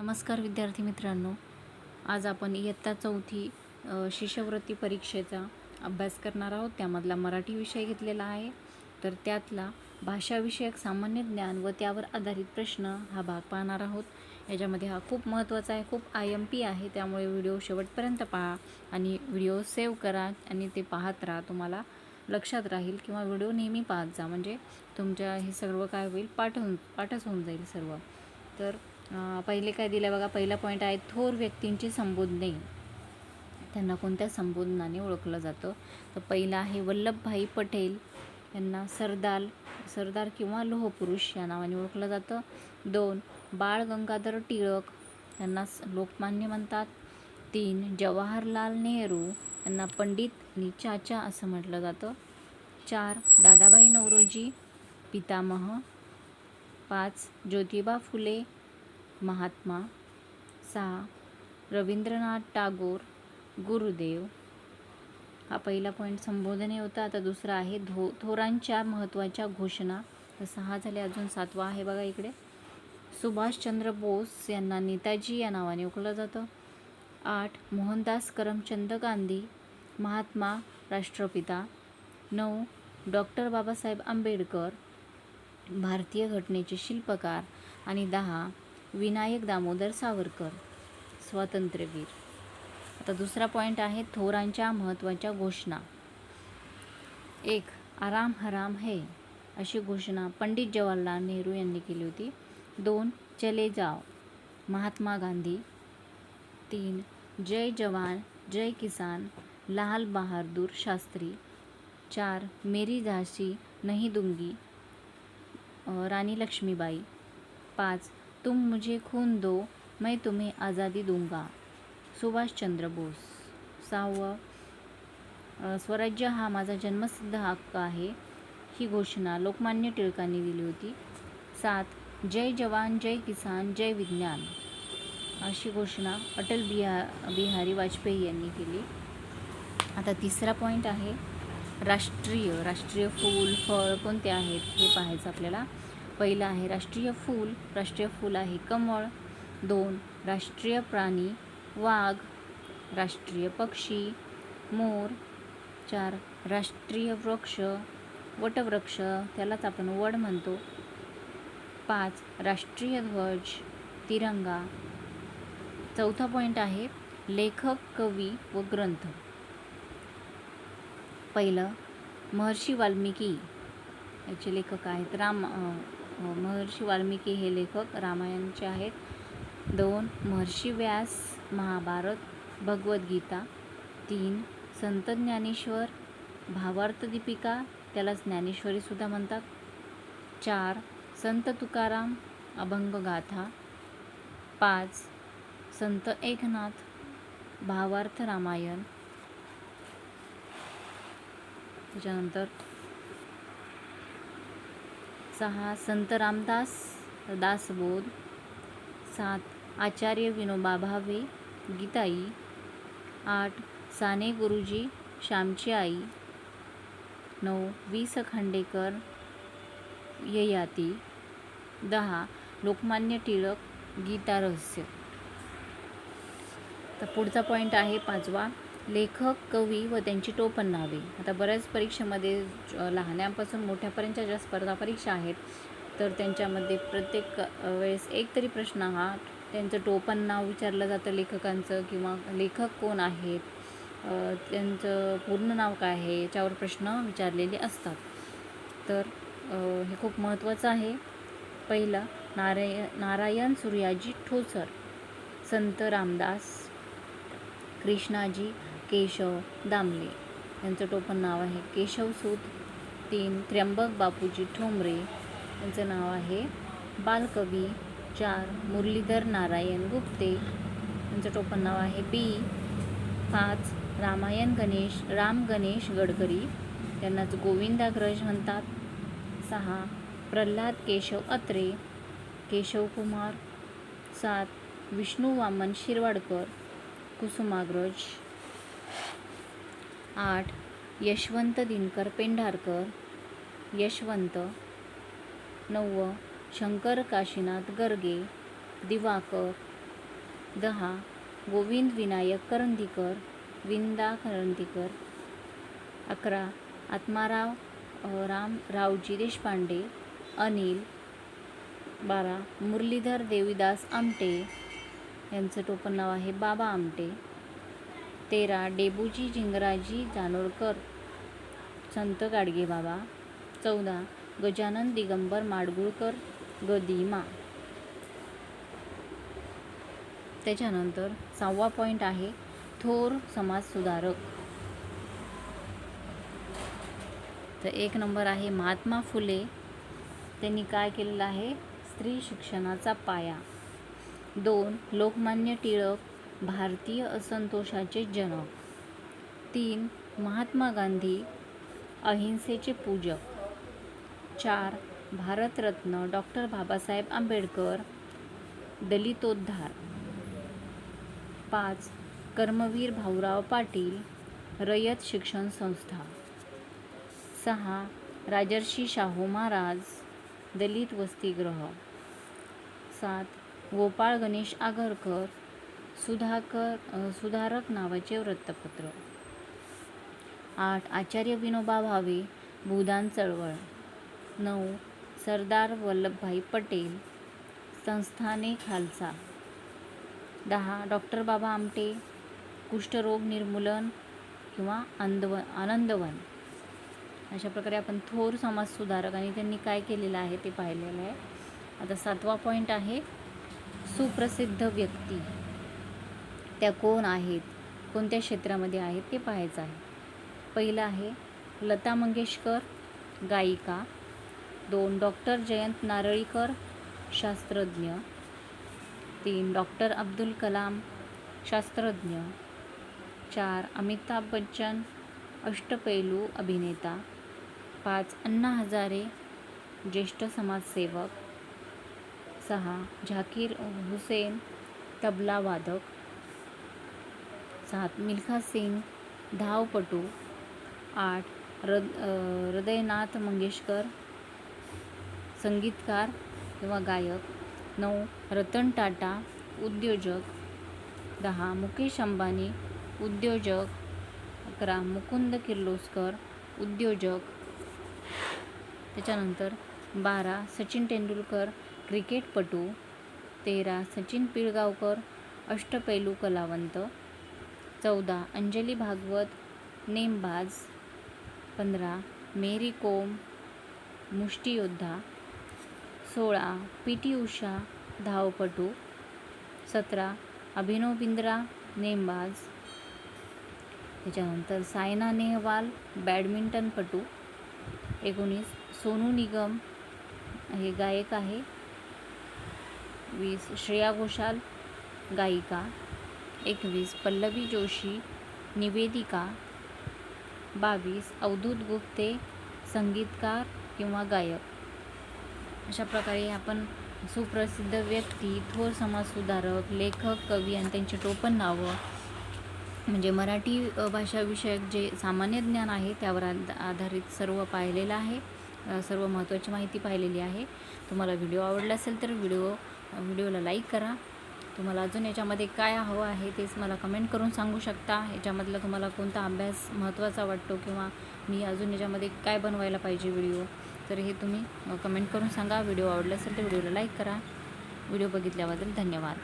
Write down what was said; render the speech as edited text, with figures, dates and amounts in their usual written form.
नमस्कार विद्यार्थी मित्रांनो, आज आपण इयत्ता 4थी शिष्यवृत्ती परीक्षेचा अभ्यास करणार आहोत. त्यामधला मराठी विषय घेतलेला आहे. तर त्यातला भाषाविषयक सामान्य ज्ञान व त्यावर आधारित प्रश्न हा भाग पाहणार आहोत. याच्यामध्ये हा खूप महत्त्वाचा आहे, खूप IMP आहे. त्यामुळे व्हिडिओ शेवटपर्यंत पहा आणि व्हिडिओ सेव्ह करा आणि ते पाहत राहा. तुम्हाला लक्षात राहील किंवा व्हिडिओ नेहमी पाहत जा, म्हणजे तुमच्या हे सर्व काय होईल, पाठच होऊन जाईल सर्व. तर पहिले काय दिलं बघा. पहिला पॉईंट आहे थोर व्यक्तींची संबोधने. त्यांना कोणत्या संबोधनाने ओळखलं जातं? तर पहिला आहे वल्लभभाई पटेल, यांना सरदार किंवा लोहपुरुष या नावाने ओळखलं जातं. 2 बाळ गंगाधर टिळक, यांना लोकमान्य म्हणतात. 3 जवाहरलाल नेहरू, यांना पंडित आणि चाचा असं म्हटलं जातं. 4 दादाभाई नौरोजी, पितामह. 5 ज्योतिबा फुले, महात्मा. 6 रवींद्रनाथ टागोर, गुरुदेव. हा पहिला पॉईंट संबोधने होता. आता दुसरा आहे थोरांच्या महत्त्वाच्या घोषणा. तर 6 झाले, अजून 7वा आहे बघा इकडे. सुभाषचंद्र बोस, यांना नेताजी या नावाने ओळखलं जातं. 8 मोहनदास करमचंद गांधी, महात्मा, राष्ट्रपिता. 9 डॉक्टर बाबासाहेब आंबेडकर, भारतीय घटनेचे शिल्पकार. आणि 10 विनायक दामोदर सावरकर, स्वातंत्र्यवीर. आता दुसरा पॉईंट आहे थोरांच्या महत्त्वाच्या घोषणा. 1 आराम हराम है, अशी घोषणा पंडित जवाहरलाल नेहरू यांनी केली होती. 2 चले जाओ, महात्मा गांधी. 3 जय जवान जय किसान, लाल बहादूर शास्त्री. 4 मेरी झांसी नहीं दूंगी, रानी लक्ष्मीबाई. 5 तुम मुझे खून दो, मैं तुम्हें आज़ादी दूंगा, सुभाष चंद्र बोस. 6 स्वराज्य हा माझा जन्मसिद्ध हक्क आहे, ही घोषणा लोकमान्य टिळकांनी दिली होती. 7 जय जवान जय किसान जय विज्ञान, अशी घोषणा अटल बिहारी वाजपेयी यांनी केली. आता तिसरा पॉईंट आहे राष्ट्रीय फूल फळ कोणते आहेत हे पाहायचं आपल्याला. पहिला आहे राष्ट्रीय फूल आहे कमळ. 2 राष्ट्रीय प्राणी वाघ, राष्ट्रीय पक्षी मोर. 4 राष्ट्रीय वृक्ष वटवृक्ष, त्यालाच आपण वड म्हणतो. 5 राष्ट्रीय ध्वज तिरंगा. 4था पॉईंट आहे लेखक, कवी व ग्रंथ. पहिलं महर्षी वाल्मिकी, याचे लेखक आहेत महर्षी वाल्मिकी हे लेखक रामायणचे आहेत. 2 महर्षी व्यास, महाभारत, भगवद्गीता. 3 संत ज्ञानेश्वर, भावार्थ दीपिका, त्यालाच ज्ञानेश्वरीसुद्धा म्हणतात. 4 संत तुकाराम, अभंगगाथा. 5 संत एकनाथ, भावार्थ रामायण. त्याच्यानंतर 6 संत रामदास, दासबोध. 7 आचार्य विनोबा भावे, गीताई. 8 साने गुरुजी, श्यामची आई. 9 वि स खांडेकर, ययाती. 10 लोकमान्य टिळक, गीता रहस्य. तर पुढचा पॉईंट आहे 5वा लेखक, कवी व त्यांची टोपणनावे. आता बऱ्याच परीक्षेमध्ये लहान्यापासून मोठ्यापर्यंतच्या ज्या स्पर्धा परीक्षा आहेत, तर त्यांच्यामध्ये प्रत्येक वेळेस एक तरी प्रश्न हा त्यांचं टोपणनाव विचारलं जातं लेखकांचं, किंवा लेखक कोण आहेत, त्यांचं पूर्ण नाव काय आहे, याच्यावर प्रश्न विचारलेले असतात. तर हे खूप महत्त्वाचं आहे. पहिलं नारायण सूर्याजी ठोसर, संत रामदास, कृष्णाजी केशव दामले, यांचं टोपण नाव आहे केशवसूत. 3 त्र्यंबक बापूजी ठोंबरे, यांचं नाव आहे बालकवी. 4 मुरलीधर नारायण गुप्ते, यांचं टोपण नाव आहे बी. 5 राम गणेश गडकरी, त्यांनाच गोविंदाग्रज म्हणतात. 6 प्रल्हाद केशव अत्रे, केशवकुमार. 7 विष्णू वामन शिरवाडकर, कुसुमाग्रज. 8 यशवंत दिनकर पेंढारकर, यशवंत. 9 शंकर काशीनाथ गर्गे, दिवाकर. 10. गोविंद विनायक करंदीकर, विंदा करंदीकर. 11. आत्माराव रावजी देशपांडे, अनिल. 12. मुरलीधर देवीदास आमटे, यांचं टोपण नाव आहे बाबा आमटे. 13. डेबूजी जिंगराजी जानोरकर, संत गाडगेबाबा. 14. गजानन दिगंबर माडगुळकर, गदिमा. त्याच्यानंतर 6वा पॉईंट आहे थोर समाजसुधारक. तर 1 नंबर आहे महात्मा फुले. त्यांनी काय केलेलं आहे? स्त्री शिक्षणाचा पाया. 2. लोकमान्य टिळक, भारतीय असंतोषाचे जनक. 3. महात्मा गांधी, अहिंसेचे पूजक. 4. भारतरत्न डॉक्टर बाबासाहेब आंबेडकर, दलितोद्धार. 5. कर्मवीर भाऊराव पाटील, रयत शिक्षण संस्था. 6. राजर्षी शाहू महाराज, दलित वसतिगृह. 7. गोपाळ गणेश आगरकर, सुधारक नावाचे वृत्तपत्र. 8. आचार्य विनोबा भावे, भूदान चळवळ. 9. सरदार वल्लभभाई पटेल, संस्थाने खालसा. 10. डॉक्टर बाबा आमटे, कुष्ठरोग निर्मूलन किंवा आनंदवन. अशा प्रकारे आपण थोर समाजसुधारक आणि त्यांनी काय केलेलं आहे ते पाहिलेलं आहे. आता 7वा पॉईंट आहे सुप्रसिद्ध व्यक्ती. त्या कोण आहेत, कोणत्या क्षेत्रामध्ये आहेत ते पाहायचं आहे. पहिलं आहे लता मंगेशकर, गायिका. 2. डॉक्टर जयंत नारळीकर, शास्त्रज्ञ. 3. डॉक्टर अब्दुल कलाम, शास्त्रज्ञ. 4. अमिताभ बच्चन, अष्टपैलू अभिनेता. 5. अण्णा हजारे, ज्येष्ठ समाजसेवक. 6. झाकीर हुसेन, तबला वादक. 7. मिल्खा सिंग, धावपटू. 8. हृदयनाथ मंगेशकर, संगीतकार किंवा गायक. 9. रतन टाटा, उद्योजक. 10. मुकेश अंबानी, उद्योजक. 11. मुकुंद किर्लोस्कर, उद्योजक. त्याच्यानंतर 12. सचिन तेंडुलकर, क्रिकेटपटू. 13. सचिन पिळगावकर, अष्टपैलू कलावंत. 14. अंजली भागवत, नेमबाज. 15. मेरी कोम, मुष्टियोद्धा. 16. पी.टी. उषा, धावपटू. 17. अभिनव बिंद्रा, नेमबाज. त्याच्यानंतर सायना नेहवाल, बॅडमिंटनपटू. 19. सोनू निगम, हे गायक आहे. 20. श्रेया घोषाल, गायिका. 21. पल्लवी जोशी, निवेदिका. 22. अवधूत गुप्ते, संगीतकार किंवा गायक. अशा प्रकारे आपण सुप्रसिद्ध व्यक्ती, थोर समाजसुधारक, लेखक, कवी आणि त्यांची टोपण नावं म्हणजे मराठी भाषाविषयक जे सामान्य ज्ञान आहे त्यावर आधारित सर्व पाहिलेलं आहे. सर्व महत्त्वाची माहिती पाहिलेली आहे. तुम्हाला व्हिडिओ आवडला असेल तर व्हिडिओला लाईक करा. तुम्हाला अजून याच्यामध्ये काय हवं आहे तेच मला कमेंट करून सांगू शकता. याच्यामधला तुम्हाला कोणता अभ्यास महत्त्वाचा वाटतो किंवा मी अजून याच्यामध्ये काय बनवायला पाहिजे व्हिडिओ, तर हे तुम्ही कमेंट करून सांगा. व्हिडिओ आवडला असेल तर व्हिडिओला लाईक करा. व्हिडिओ बघितल्याबद्दल धन्यवाद.